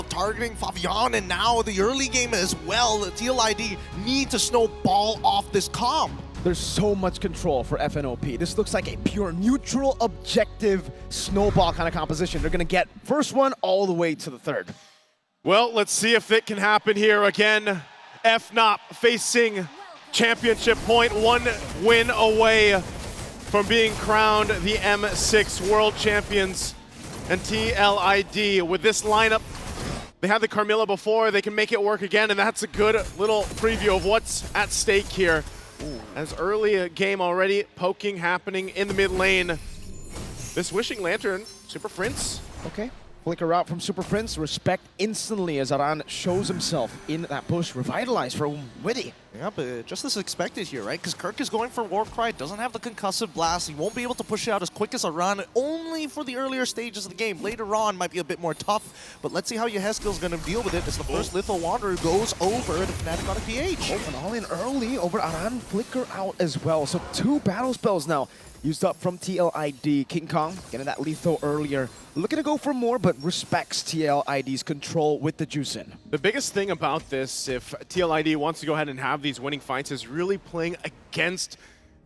targeting Fabian, and now the early game as well. TLID need to snowball off this comp. There's so much control for FNOP. This looks like a pure neutral objective snowball kind of composition. They're gonna get first one all the way to the third. Well, let's see if it can happen here again. FNOP facing championship point, 1 win away from being crowned the M6 World Champions. And TLID, with this lineup, they had the Carmilla before, they can make it work again, and that's a good little preview of what's at stake here. Ooh. As early a game already, poking happening in the mid lane. This Wishing Lantern, Super Prince. Okay. Flicker out from Super Prince. Respect instantly as Aran shows himself in that bush. Revitalized for Witty. Yeah, but just as expected here, right? Because Kirk is going for Warcry, doesn't have the concussive blast. He won't be able to push it out as quick as Aran, only for the earlier stages of the game. Later on might be a bit more tough, but let's see how Yehezkiel is going to deal with it as the first Lethal Wanderer goes over the Fnatic Onic PH. Oh, and all in early over Aran. Flicker out as well. So 2 battle spells now used up from TLID. King Kong getting that lethal earlier. Looking to go for more, but respects TLID's control with the juice in. The biggest thing about this, if TLID wants to go ahead and have these winning fights, is really playing against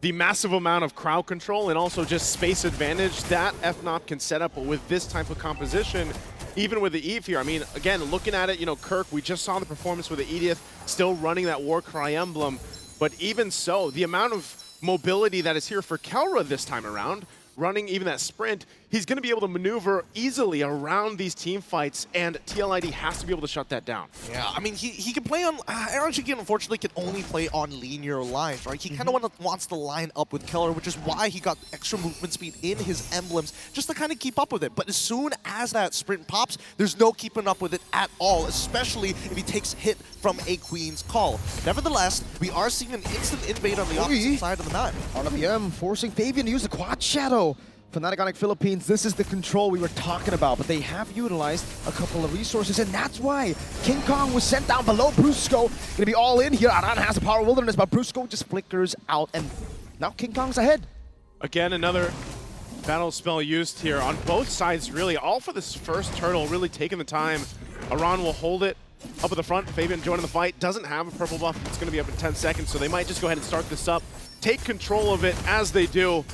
the massive amount of crowd control and also just space advantage that FNOP can set up with this type of composition. Even with the Eve here, I mean, again, looking at it, you know, Kirk, we just saw the performance with the Edith, still running that Warcry emblem. But even so, the amount of mobility that is here for Kelra this time around, running even that sprint, he's going to be able to maneuver easily around these team fights, and TLID has to be able to shut that down. Yeah, I mean, he can play on... Aaron Shikin, unfortunately, can only play on linear lines, right? He kind of wants to line up with Keller, which is why he got extra movement speed in his emblems, just to kind of keep up with it. But as soon as that sprint pops, there's no keeping up with it at all, especially if he takes hit from a Queen's Call. Nevertheless, we are seeing an instant invade on the opposite side of the map. RWM forcing Fabian to use the Quad Shadow. Fnatic Onic Philippines, this is the control we were talking about, but they have utilized a couple of resources, and that's why King Kong was sent down below. Brusco gonna be all in here. Aran has the Power Wilderness, but Brusco just flickers out, and now King Kong's ahead. Again, another battle spell used here on both sides, really, all for this first turtle, really taking the time. Aran will hold it up at the front. Fabian joining the fight, doesn't have a purple buff. It's gonna be up in 10 seconds, so they might just go ahead and start this up, take control of it as they do.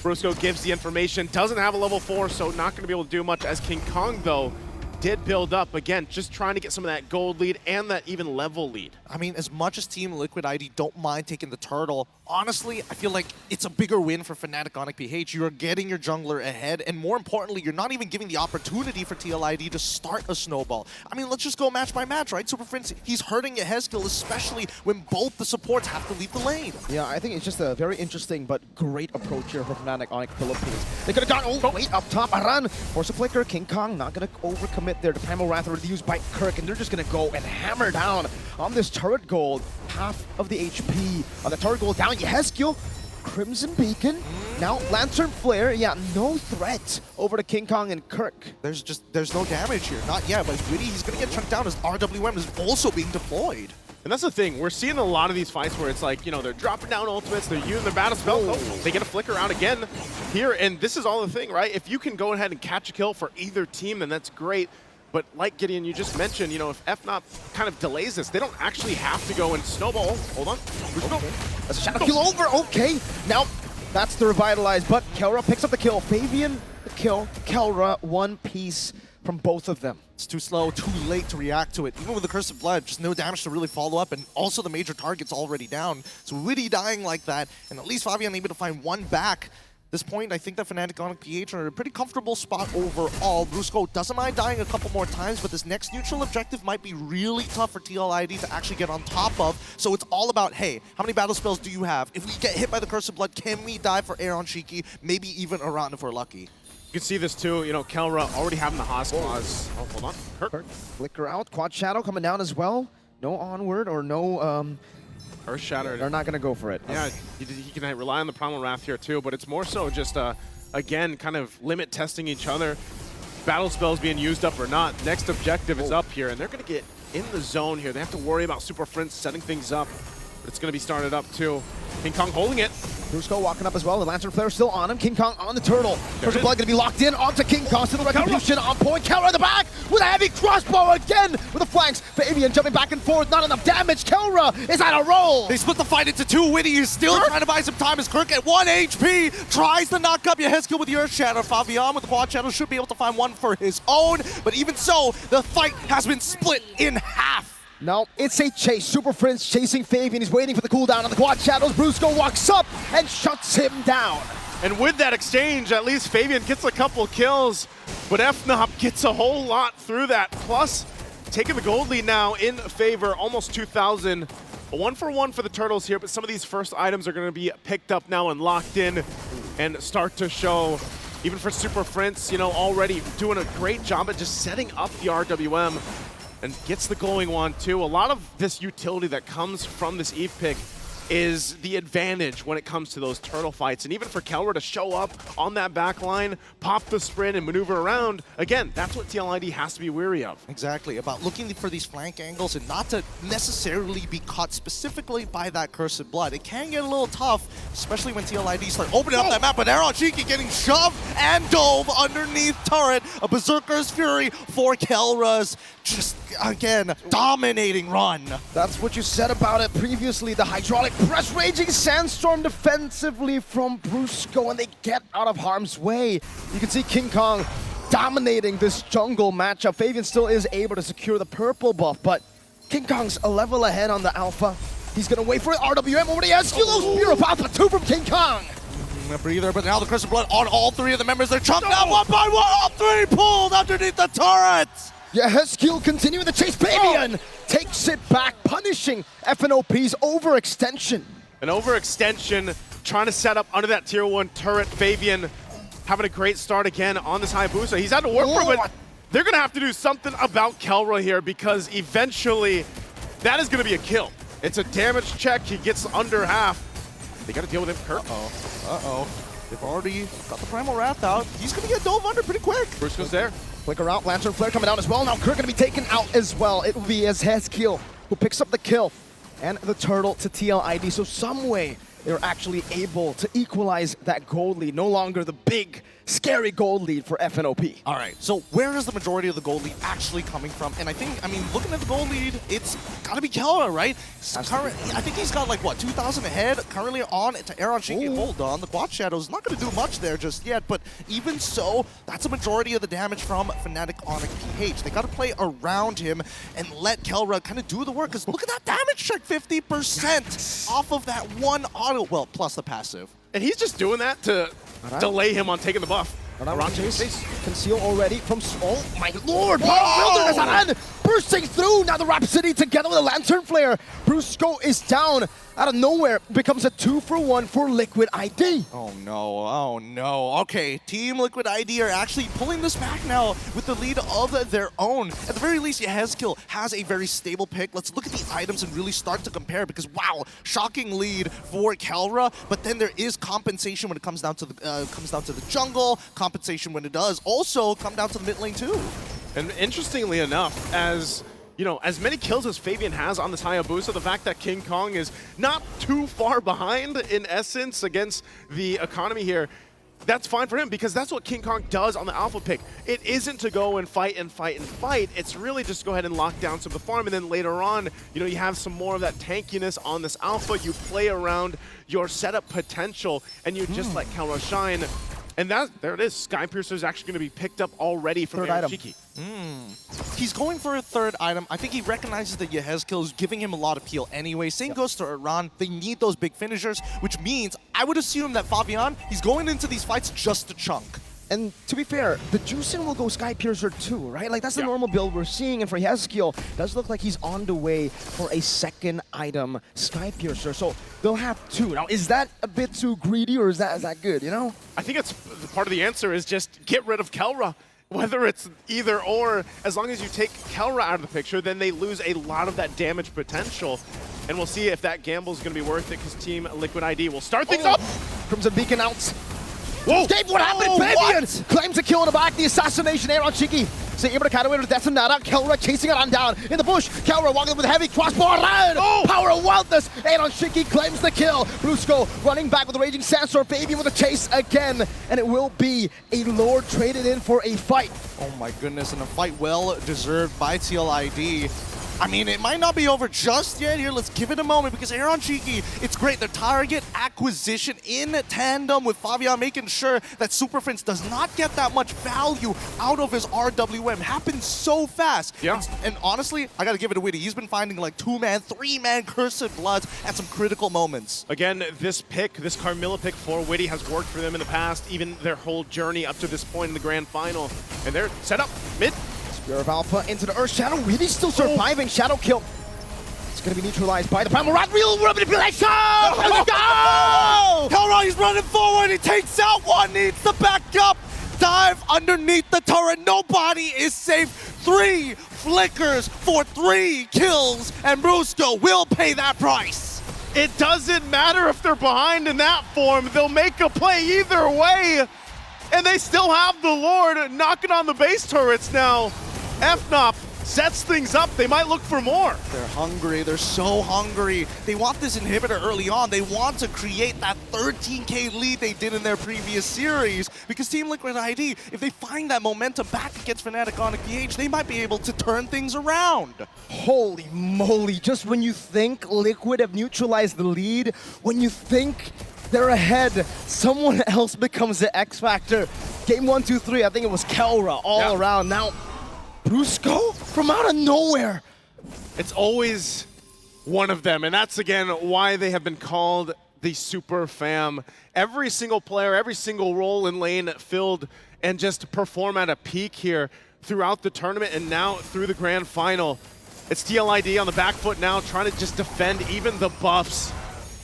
Brusco gives the information, doesn't have a level 4, so not going to be able to do much, as King Kong, though, did build up. Again, just trying to get some of that gold lead and that even level lead. I mean, as much as Team Liquid ID don't mind taking the turtle, honestly, I feel like it's a bigger win for Fnatic Onic PH. You are getting your jungler ahead, and more importantly, you're not even giving the opportunity for TLID to start a snowball. I mean, let's just go match by match, right? Super Prince, he's hurting Yehezkiel, especially when both the supports have to leave the lane. Yeah, I think it's just a very interesting but great approach here for Fnatic Onic Philippines. They could have gone all the way up top. Aran force a flicker. King Kong not going to overcommit there. The Primal Wrath already used by Kirk, and they're just going to go and hammer down on this turret gold. Half of the HP on the turret gold down. Yehezkiel, Crimson Beacon, now Lantern Flare. Yeah, no threat over to King Kong and Kirk. There's no damage here, not yet, but Witty, he's going to get chunked down as RWM is also being deployed. And that's the thing, we're seeing a lot of these fights where it's like, you know, they're dropping down ultimates, they're using their battle spell, they get a flicker out again here, and this is all the thing, right? If you can go ahead and catch a kill for either team, then that's great. But like Gideon, you just mentioned, you know, if FNOP kind of delays this, they don't actually have to go and snowball. Hold on. Okay. That's a shadow kill over. Okay. Now, that's the revitalized, but Kelra picks up the kill. Fabian, the kill. Kelra, one piece from both of them. It's too slow, too late to react to it. Even with the Curse of Blood, just no damage to really follow up, and also the major target's already down. So Witty dying like that, and at least Fabian able to find one back. At this point, I think that Fnatic Onic PH are in a pretty comfortable spot overall. Brusco doesn't mind dying a couple more times, but this next neutral objective might be really tough for TLID to actually get on top of. So it's all about, hey, how many battle spells do you have? If we get hit by the Curse of Blood, can we die for Aaron Shiki? Maybe even Aran if we're lucky. You can see this too, you know, Kelra already having the Haas clause. Oh, hold on. Kirk, flicker out. Quad Shadow coming down as well. No onward or no... Earth Shatter. They're not going to go for it. Yeah, he can rely on the Primal Wrath here too, but it's more so just, again, kind of limit testing each other. Battle spells being used up or not. Next objective is up here, and they're going to get in the zone here. They have to worry about Super Prince setting things up, but it's going to be started up too. King Kong holding it. Brusco walking up as well. The Lantern Flare still on him. King Kong on the turtle. First blood gonna be locked in onto King Kong. Still the retribution on point. Kelra in the back with a heavy crossbow again with the flanks. Fabian jumping back and forth. Not enough damage. Kelra is on a roll. They split the fight into two. Witty is still trying to buy some time as Kirk at 1 HP tries to knock up Yehezkiel with the Earth Shatter. Fabian with the Quad Shadow should be able to find one for his own, but even so, the fight has been split in half. No, it's a chase. Super Prince chasing Fabian. He's waiting for the cooldown on the Quad Shadows. Brusco walks up and shuts him down. And with that exchange, at least Fabian gets a couple kills, but FNOP gets a whole lot through that. Plus, taking the gold lead now in favor, almost 2,000. A 1-for-1 for the Turtles here, but some of these first items are going to be picked up now and locked in and start to show. Even for Super Prince, you know, already doing a great job at just setting up the RWM. And gets the glowing wand too. A lot of this utility that comes from this Eve pick is the advantage when it comes to those turtle fights. And even for Kelra to show up on that back line, pop the sprint and maneuver around, again, that's what TLID has to be wary of. Exactly, about looking for these flank angles and not to necessarily be caught specifically by that Cursed Blood. It can get a little tough, especially when TLID start opening up that map, but Cheeky getting shoved and dove underneath turret. A Berserker's Fury for Kelra's just, again, dominating run. That's what you said about it previously. The hydraulic press raging sandstorm defensively from Brusco, and they get out of harm's way. You can see King Kong dominating this jungle matchup. Fabian still is able to secure the purple buff, but King Kong's a level ahead on the alpha. He's gonna wait for it. RWM over the Eskilo Spear of Alpha 2 from King Kong. A breather, but now the Cursed Blood on all three of the members. They're chunked out one by one. All three pulled underneath the turrets. Yehezkiel continuing the chase. Fabian takes it back, punishing FNOP's overextension. An overextension, trying to set up under that tier 1 turret. Fabian having a great start again on this Hayabusa. He's had to work for it, but they're going to have to do something about Kelra here because eventually that is going to be a kill. It's a damage check. He gets under half. They got to deal with him, Kirk. Uh-oh. They've already got the Primal Wrath out. He's going to get dove under pretty quick. Brusco's there. Flicker out, Lantern Flare coming out as well. Now Kirk gonna be taken out as well. It will be Yehezkiel who picks up the kill and the turtle to TLID. So some way they're actually able to equalize that gold lead. No longer the big, scary gold lead for FNOP. All right, so where is the majority of the gold lead actually coming from? And I mean, looking at the gold lead, it's got to be Kelra, right? I think he's got like, what, 2,000 ahead currently on to Cheeky. Hold on, the Quad Shadow's not going to do much there just yet, but even so, that's a majority of the damage from Fnatic Onic PH. They got to play around him and let Kelra kind of do the work, because look at that damage check, 50% off of that one auto, well, plus the passive. And he's just doing that to delay him on taking the buff. Around chase. Conceal already from... Oh my lord! Wilderness Aran bursting through! Now the Rhapsody together with a Lantern Flare. Brusco is down. Out of nowhere, becomes a 2-for-1 for Liquid ID. Oh no, oh no. Okay, Team Liquid ID are actually pulling this back now with the lead of their own. At the very least, Yehezkiel has a very stable pick. Let's look at the items and really start to compare, because wow, shocking lead for Kelra, but then there is compensation when it comes down to the jungle, compensation when it does also come down to the mid lane too. And interestingly enough, as you know, as many kills as Fabian has on this Hayabusa, the fact that King Kong is not too far behind in essence against the economy here, that's fine for him, because that's what King Kong does on the alpha pick. It isn't to go and fight and fight and fight. It's really just to go ahead and lock down some of the farm, and then later on, you know, you have some more of that tankiness on this alpha. You play around your setup potential, and you just let Kelra shine. And there it is. Skypiercer is actually going to be picked up already from Cheeky. He's going for a third item. I think he recognizes that Yehezkiel is giving him a lot of peel anyway. Same goes to Iran. They need those big finishers, which means I would assume that Fabian, he's going into these fights just to chunk. And to be fair, the Juicin will go Skypiercer too, right? Like, that's the normal build we're seeing. And for Yehezkiel, does look like he's on the way for a second item, Skypiercer. So they'll have two. Now, is that a bit too greedy, or is that good, you know? I think it's part of the answer is just get rid of Kelra. Whether it's either or, as long as you take Kelra out of the picture, then they lose a lot of that damage potential. And we'll see if that gamble is going to be worth it, because Team Liquid ID will start things up. Crimson Beacon out. Whoa! Dave, what happened? Fabian claims a kill in the back. The assassination there on Cheeky. So able to counter with Death Sonata. Kelra chasing Aran down in the bush. Kelra walking with a heavy crossbow. Aran! Power of Wildness! And on Shinky claims the kill. Brusco running back with a Raging Sandstorm. Baby with a chase again. And it will be a Lord traded in for a fight. Oh my goodness, and a fight well deserved by TLID. I mean, it might not be over just yet here. Let's give it a moment because Aaron Cheeky, it's great. The target acquisition in tandem with Fabian making sure that Super Prince does not get that much value out of his RWM. Happens so fast. Yeah. And honestly, I got to give it to Witty. He's been finding like 2-man, 3-man Cursed Bloods at some critical moments. Again, this pick, this Carmilla pick for Witty has worked for them in the past, even their whole journey up to this point in the grand final. And they're set up mid. Spear of Alpha into the Earth Shadow. Witty still surviving. Shadow kill. It's going to be neutralized by the Primal Wrath. Real manipulation! Let's go! Kelra, he's running forward. He takes out one, needs the backup. Dive underneath the turret. Nobody is safe. 3 flickers for 3 kills, and Brusco will pay that price. It doesn't matter if they're behind in that form. They'll make a play either way. And they still have the Lord knocking on the base turrets now. Fnop sets things up. They might look for more. They're hungry. They're so hungry. They want this inhibitor early on. They want to create that 13K lead they did in their previous series. Because Team Liquid ID, if they find that momentum back against Fnatic Onic PH, they might be able to turn things around. Holy moly. Just when you think Liquid have neutralized the lead, when you think they're ahead, someone else becomes the X Factor. Game 1, 2, 3, I think it was Kelra all around. Now, Brusco from out of nowhere. It's always one of them, and that's again why they have been called the Super Fam. Every single player, every single role in lane filled and just perform at a peak here throughout the tournament and now through the grand final. It's TLID on the back foot now, trying to just defend even the buffs.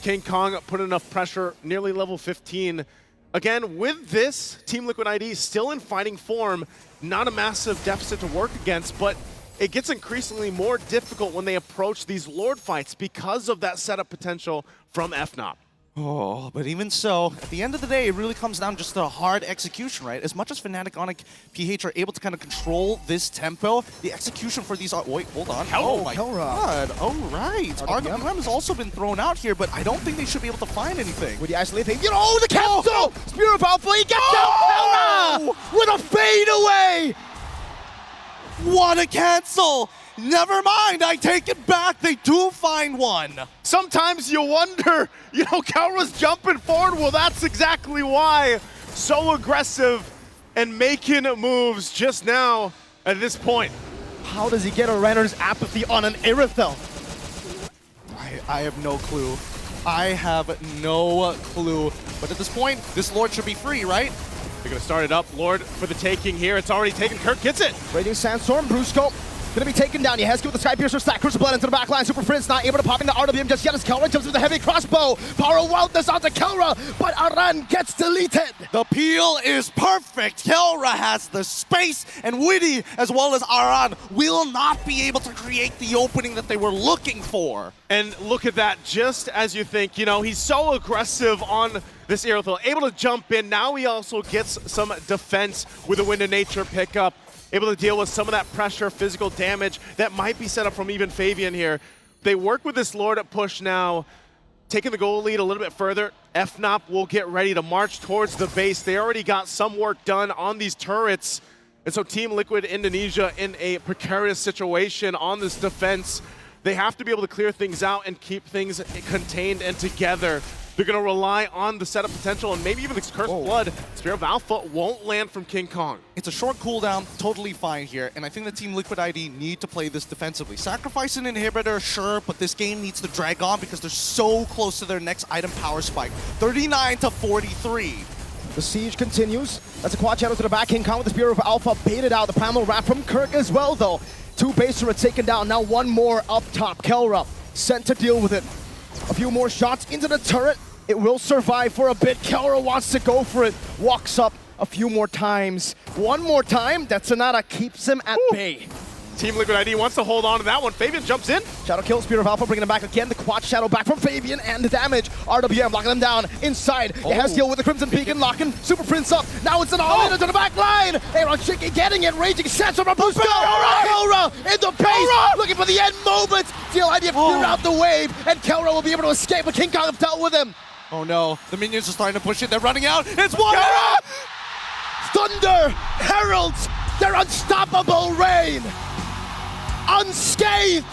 King Kong put enough pressure, nearly level 15. Again, with this, Team Liquid ID still in fighting form, not a massive deficit to work against, but it gets increasingly more difficult when they approach these Lord fights because of that setup potential from Fnop. Oh, but even so, at the end of the day, it really comes down just to hard execution, right? As much as Fnatic Onic PH are able to kind of control this tempo, the execution for these... wait, hold on. Oh my god. Oh, right. RWM has also been thrown out here, but I don't think they should be able to find anything. With the isolating, the cancel! Spear of Alpha, he gets down! With a fade away! What a cancel! Never mind, I take it back. They do find one. Sometimes you wonder, Kelra's jumping forward. Well, that's exactly why. So aggressive and making moves just now at this point. How does he get a Renner's apathy on an Irithel? I have no clue. I have no clue. But at this point, this Lord should be free, right? They're going to start it up. Lord for the taking here. It's already taken. Kirk gets it. Raging Sandstorm, Brusco. Gonna be taken down. Yehezki with the Sky Piercer stack. Crucial Blood into the backline. Super Prince not able to pop in the RWM just yet as Kelra jumps with the heavy crossbow. Power of Wildness onto Kelra, but Aran gets deleted. The peel is perfect. Kelra has the space, and Witty, as well as Aran, will not be able to create the opening that they were looking for. And look at that, just as you think, he's so aggressive on this Irithel, able to jump in. Now he also gets some defense with a Wind of Nature pickup. Able to deal with some of that pressure, physical damage that might be set up from even Fabian here. They work with this Lord push now, taking the goal lead a little bit further. Fnop will get ready to march towards the base. They already got some work done on these turrets. And so Team Liquid Indonesia in a precarious situation on this defense. They have to be able to clear things out and keep things contained and together. They're going to rely on the setup potential and maybe even the Cursed Blood. Spear of Alpha won't land from King Kong. It's a short cooldown, totally fine here, and I think the Team Liquid ID need to play this defensively. Sacrifice an inhibitor, sure, but this game needs to drag on because they're so close to their next item power spike. 39 to 43. The siege continues. That's a quad channel to the back. King Kong with the Spear of Alpha baited out. The Primal Wrath from Kirk as well, though. 2 base turrets taken down. Now 1 more up top. Kelra sent to deal with it. A few more shots into the turret. It will survive for a bit. Kelra wants to go for it. Walks up a few more times. 1 more time. That Sonata keeps him at bay. Team Liquid ID wants to hold on to that one. Fabian jumps in. Shadow kill, Spear of Alpha bringing him back again. The quad Shadow back from Fabian and the damage. RWM locking them down inside. It has heal with the Crimson Beacon locking Super Prince up. Now it's an all-in into the back line. Aaron Shiki getting it, raging sets from a boost. Kelra in the base, looking for the end moment. TLID have cleared out the wave, and Kelra will be able to escape, but King Kong have dealt with him. Oh no, the minions are starting to push it. They're running out. It's one. Thunder heralds their unstoppable reign, unscathed.